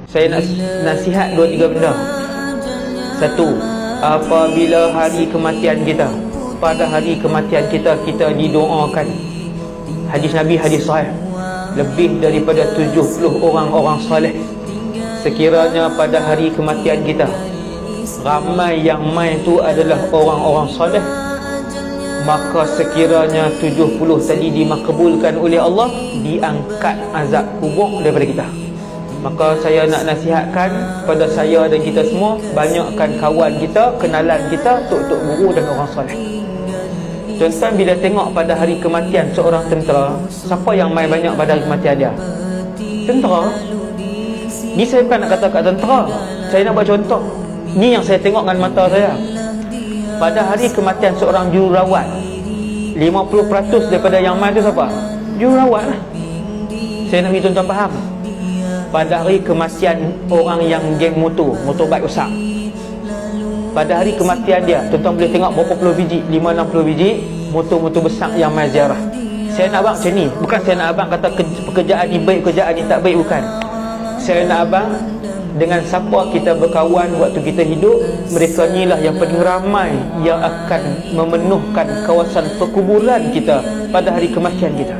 Saya nak nasihat 2-3 benda. Satu, apabila hari kematian kita, pada hari kematian kita, kita didoakan. Hadis Nabi, hadis sahih, lebih daripada 70 orang saleh. Sekiranya pada hari kematian kita ramai yang mai tu adalah orang-orang saleh, maka sekiranya 70 tadi dimakbulkan oleh Allah, diangkat azab kubur daripada kita. Maka saya nak nasihatkan pada saya dan kita semua, banyakkan kawan kita, kenalan kita, tok-tok guru dan orang soleh. Contoh bila tengok pada hari kematian seorang tentera, siapa yang main banyak pada hari kematian dia? Tentera. Ni saya bukan nak kata kat tentera, saya nak buat contoh. Ni yang saya tengok dengan mata saya. Pada hari kematian seorang jururawat, 50% daripada yang main tu siapa? Jururawat lah. Saya nak bagi tuan-tuan faham. Pada hari kematian orang yang geng motorbike rosak, pada hari kematian dia, tuan-tuan boleh tengok berapa puluh biji, 5-60 biji motor-motor besar yang main ziarah. Saya nak abang macam ni. Bukan saya nak abang kata pekerjaan ni baik, pekerjaan ni tak baik, bukan. Saya nak abang dengan siapa kita berkawan waktu kita hidup, mereka ni lah yang paling ramai yang akan memenuhkan kawasan perkuburan kita pada hari kematian kita.